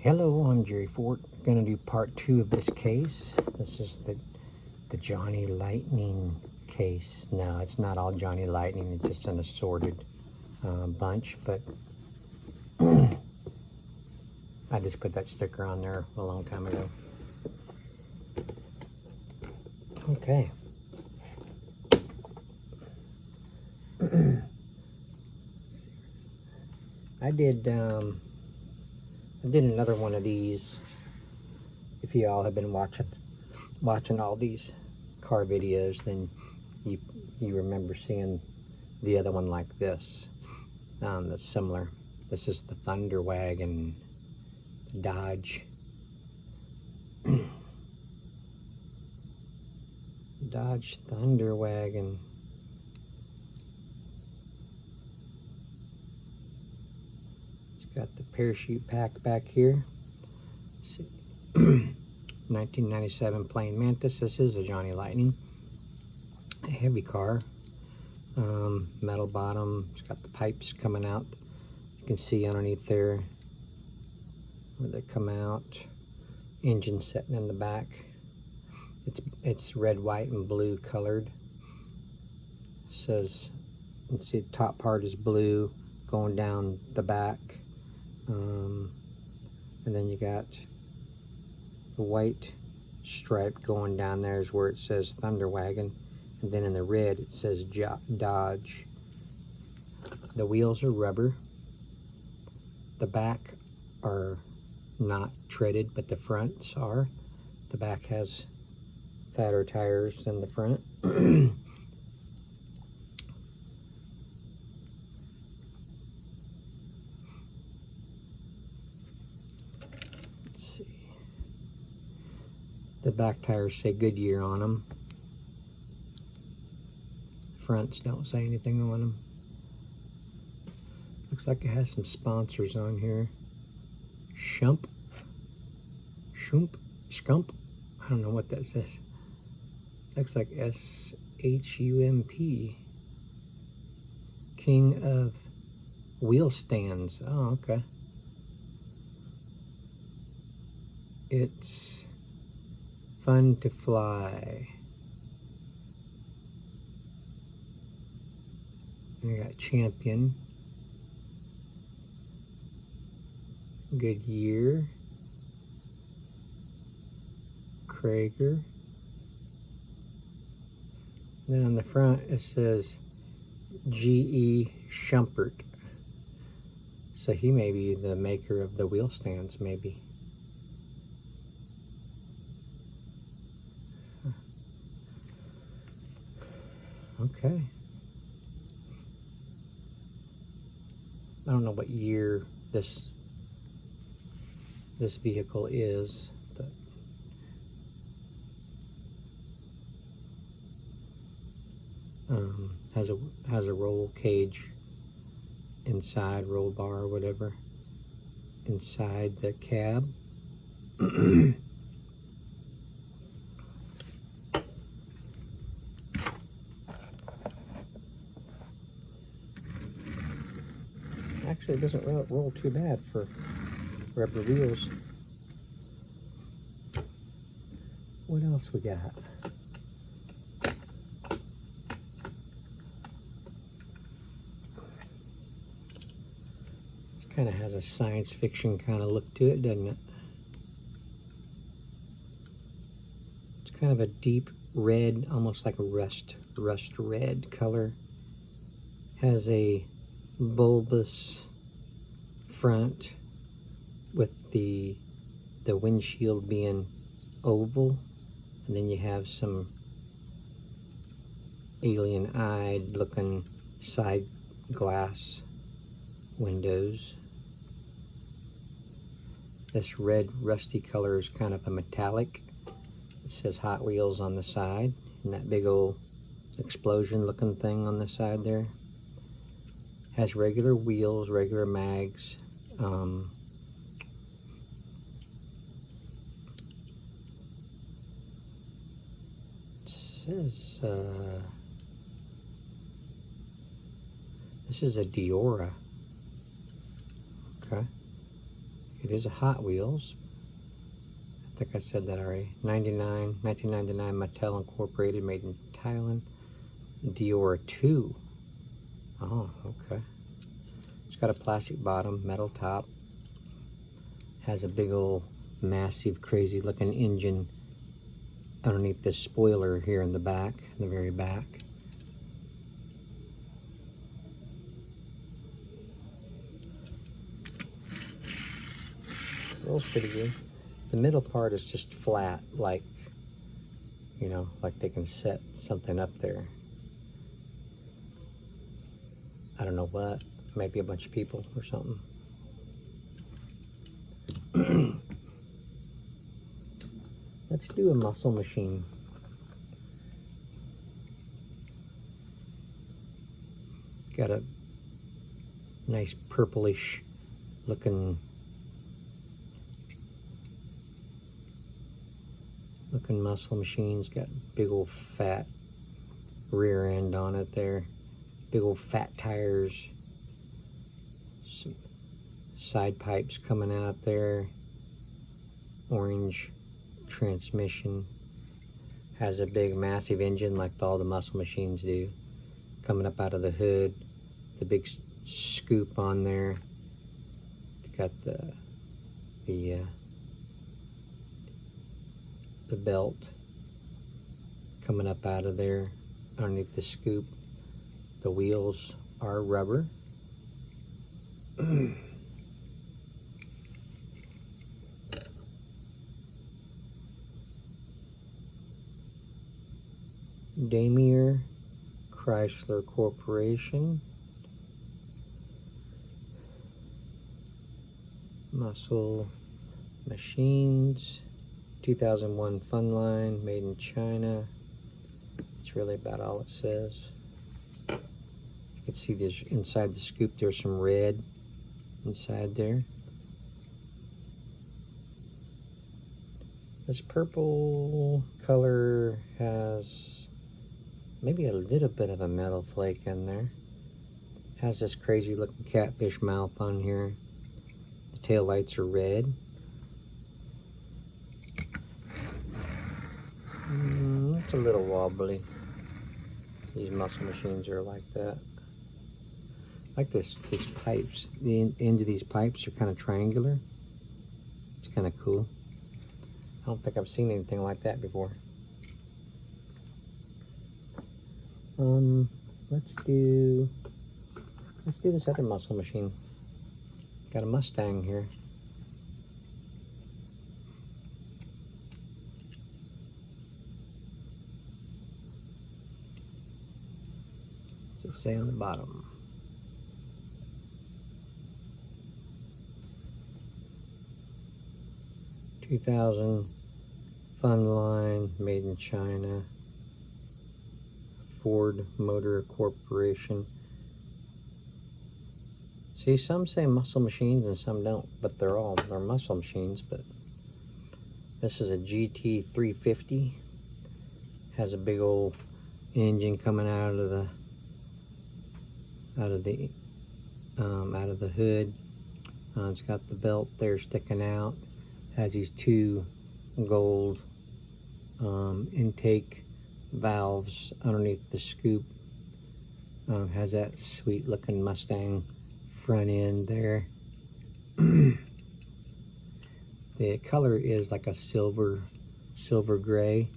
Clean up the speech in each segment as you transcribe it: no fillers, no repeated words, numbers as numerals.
Hello, I'm Jerry Fort. I'm going to do part 2 of this case. This is the Johnny Lightning case. No, it's not all Johnny Lightning. It's just an assorted bunch, but I just put that sticker on there a long time ago. Okay. I did another one of these. If you all have been watching all these car videos, then you remember seeing the other one like this. That's similar. This is the Thunder Wagon Dodge. Dodge Thunder Wagon. It's got the parachute pack back here. See. 1997 Plain Mantis. This is a Johnny Lightning. A heavy car. Metal bottom. It's got the pipes coming out. You can see underneath there where they come out. Engine sitting in the back. It's red, white, and blue colored. Says, let's see, the top part is blue going down the back, and then you got the white stripe going down there is where it says Thunder Wagon, and then in the red it says Dodge. The wheels are rubber. The back are not treaded, but the fronts are. The back has fatter tires than the front. Let's see. The back tires say Goodyear on them. Fronts don't say anything on them. Looks like it has some sponsors on here. Schump. I don't know what that says. Looks like SHUMP. King of Wheel Stands. Oh, okay. It's fun to fly. I got Champion. Goodyear. Krager. Then on the front it says G.E. Schumpert. So he may be the maker of the wheel stands, maybe. Okay. I don't know what year this vehicle is, but has a roll cage inside, roll bar or whatever inside the cab. Actually, it doesn't roll too bad for rubber wheels. What else we got? It kind of has a science fiction kind of look to it, doesn't it? It's kind of a deep red, almost like a rust red color. Has a bulbous front with the windshield being oval, and then you have some alien-eyed looking side glass windows. This red rusty color is kind of a metallic. It says Hot Wheels on the side, and that big old explosion looking thing on the side there. Has regular wheels, regular mags. It says this is a Diora. Okay. It is a Hot Wheels. I think I said that already. 1999 Mattel Incorporated, made in Thailand. Pt.2. Oh, okay. It's got a plastic bottom, metal top. Has a big old, massive, crazy looking engine underneath this spoiler here in the back, in the very back. Rolls pretty good. The middle part is just flat, like, you know, like they can set something up there. I don't know what, maybe a bunch of people or something. Let's do a muscle machine. Got a nice purplish looking muscle machine's got big old fat rear end on it there, big old fat tires, some side pipes coming out there, orange transmission, has a big massive engine like all the muscle machines do, coming up out of the hood, the big scoop on there. It's got the belt coming up out of there underneath the scoop. The wheels are rubber. Daimler Chrysler Corporation. Muscle Machines. 2001 Fun Line, made in China. It's really about all it says. You can see this inside the scoop, there's some red inside there. This purple color has maybe a little bit of a metal flake in there. Has this crazy looking catfish mouth on here. The tail lights are red. It's a little wobbly. These muscle machines are like that. Like these pipes. The end of these pipes are kind of triangular. It's kind of cool. I don't think I've seen anything like that before. Let's do this other muscle machine. Got a Mustang here. What's it say on the bottom? $2,000 Fun Line, made in China. Ford Motor Corporation. See, some say muscle machines and some don't, but they're muscle machines. But this is a GT 350. Has a big old engine coming out of the hood. It's got the belt there sticking out. Has these two gold intake valves underneath the scoop. Has that sweet looking Mustang front end there. The color is like a silver gray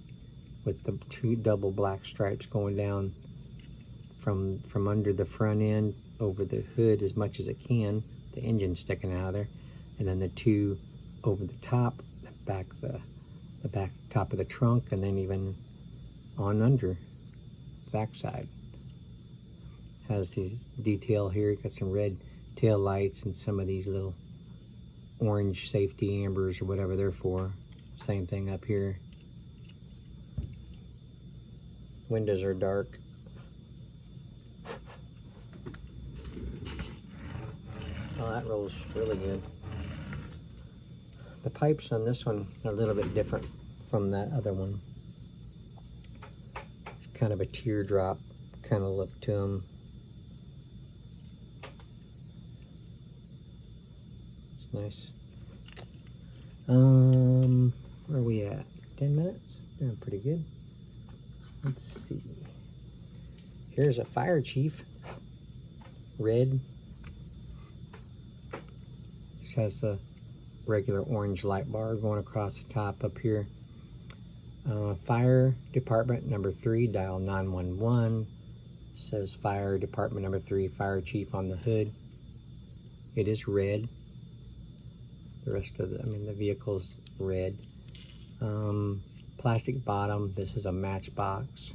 with the two double black stripes going down from under the front end over the hood as much as it can. The engine sticking out of there, and then the two over the top, the back top of the trunk, and then even on under the backside. Has these detail here. Got some red tail lights and some of these little orange safety ambers or whatever they're for. Same thing up here. Windows are dark. Oh, that rolls really good. The pipes on this one are a little bit different from that other one. It's kind of a teardrop kind of look to them. It's nice. Where are we at? 10 minutes? Doing pretty good. Let's see. Here's a fire chief. Red. This has the regular orange light bar going across the top up here. Fire department number 3, dial 911. Says fire department number 3, fire chief on the hood. It is red. The rest of the vehicle's red. Plastic bottom. This is a matchbox.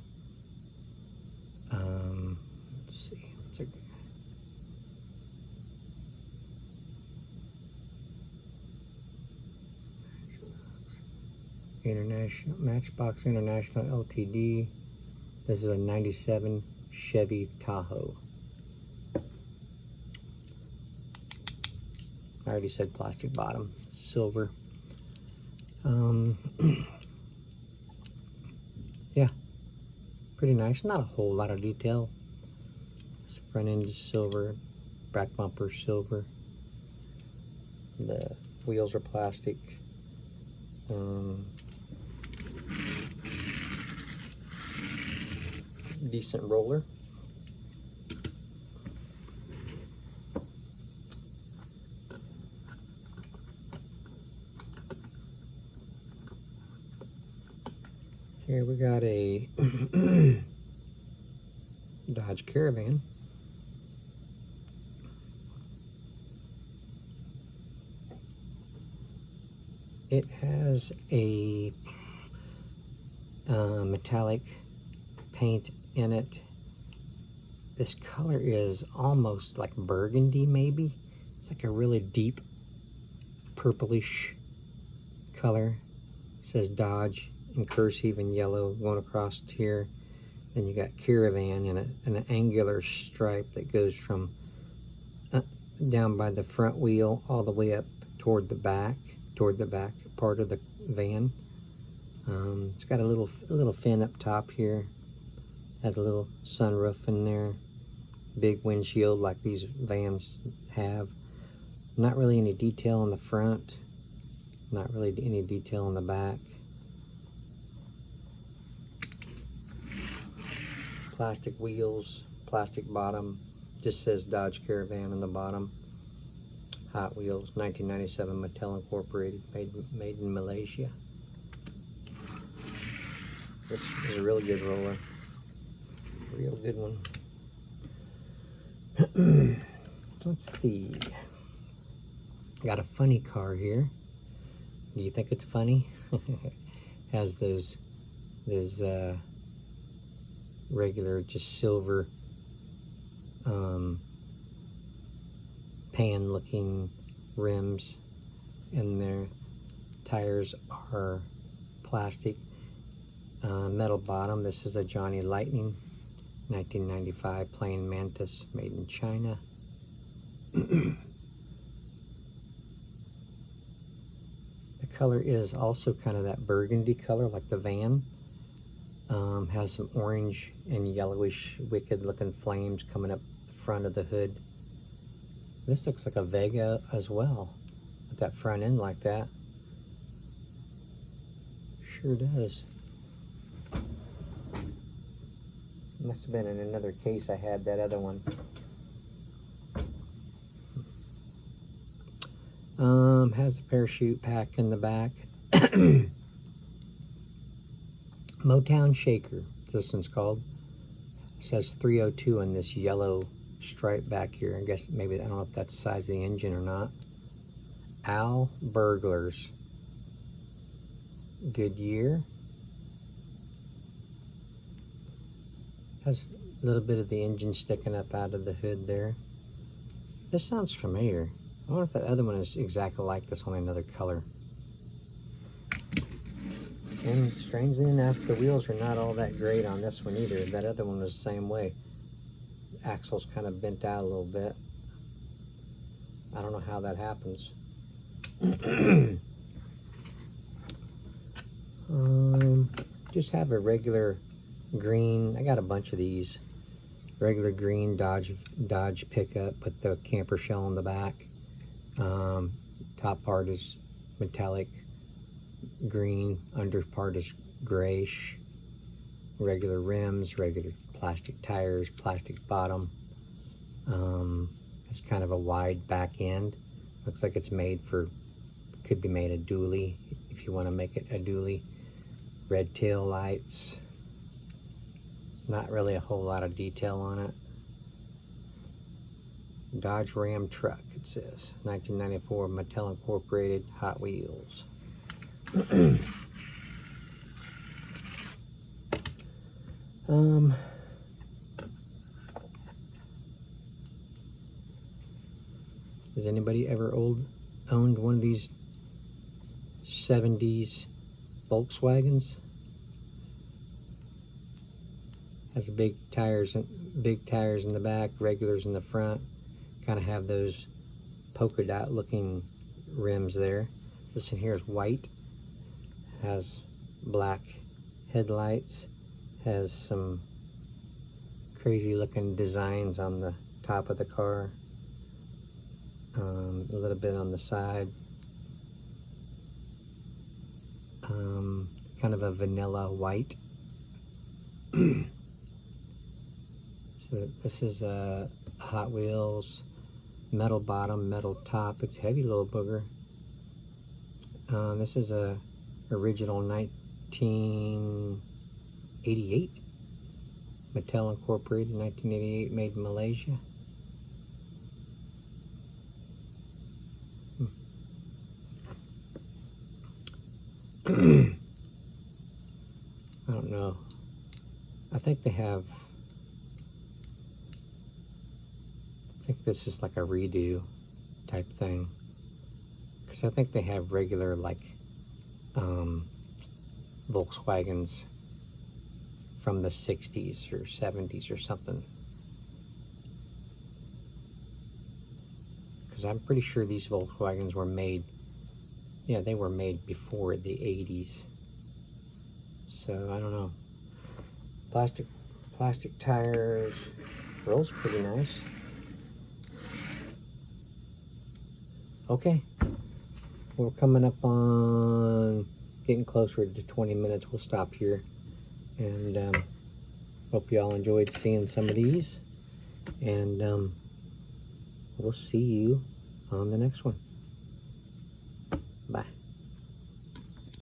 Let's see. What's it? International Matchbox International Ltd. This is a 97 Chevy Tahoe. I already said plastic bottom, silver. Yeah, pretty nice. Not a whole lot of detail. This front end is silver, back bumper silver. The wheels are plastic. Decent roller. Here we got a Dodge Caravan. It has a metallic paint in it. This color is almost like burgundy, maybe. It's like a really deep purplish color. It says Dodge in cursive and yellow going across here. Then you got Caravan and an angular stripe that goes from down by the front wheel all the way up toward the back part of the van. It's got a little fin up top here. Has a little sunroof in there. Big windshield like these vans have. Not really any detail on the front. Not really any detail on the back. Plastic wheels, plastic bottom. Just says Dodge Caravan on the bottom. Hot Wheels, 1997 Mattel Incorporated, made in Malaysia. This is a really good roller. Real good one. Let's see. Got a funny car here. Do you think it's funny? Has those regular just silver pan looking rims, and their tires are plastic. Metal bottom. This is a Johnny Lightning 1995 plain Mantis, made in China. The color is also kind of that burgundy color like the van. Has some orange and yellowish wicked looking flames coming up the front of the hood. This looks like a Vega as well, with that front end like that. Sure does. Must have been in another case I had that other one. Has a parachute pack in the back. Motown Shaker, this one's called. It says 302 on this yellow stripe back here. I guess maybe, I don't know if that's the size of the engine or not. Al Burglars. Goodyear. Has a little bit of the engine sticking up out of the hood there. This sounds familiar. I wonder if that other one is exactly like this, only another color. And strangely enough, the wheels are not all that great on this one either. That other one was the same way. The axle's kind of bent out a little bit. I don't know how that happens. Just have a regular green. I got a bunch of these. Regular green Dodge pickup with the camper shell on the back. Top part is metallic green, under part is grayish. Regular rims, regular plastic tires, plastic bottom. It's kind of a wide back end. Looks like it's made for, could be made a dually if you want to make it a dually. Red tail lights. Not really a whole lot of detail on it. Dodge Ram truck, it says. 1994 Mattel Incorporated, Hot Wheels. Has anybody ever owned one of these 70s Volkswagens? Has big tires in the back, regulars in the front. Kind of have those polka dot looking rims there. This in here is white. Has black headlights. Has some crazy looking designs on the top of the car. A little bit on the side. Kind of a vanilla white. So this is a Hot Wheels, metal bottom, metal top. It's heavy, little booger. This is a original 1988 Mattel Incorporated, 1988, made in Malaysia. I don't know. I think they have, I think this is like a redo type thing. Because I think they have regular, like, Volkswagens from the 60s or 70s or something. Because I'm pretty sure these Volkswagens were made, yeah, they were made before the 80s. So, I don't know. Plastic tires. Rolls pretty nice. Okay. We're coming up on getting closer to 20 minutes. We'll stop here. And hope you all enjoyed seeing some of these. And we'll see you on the next one. Bye.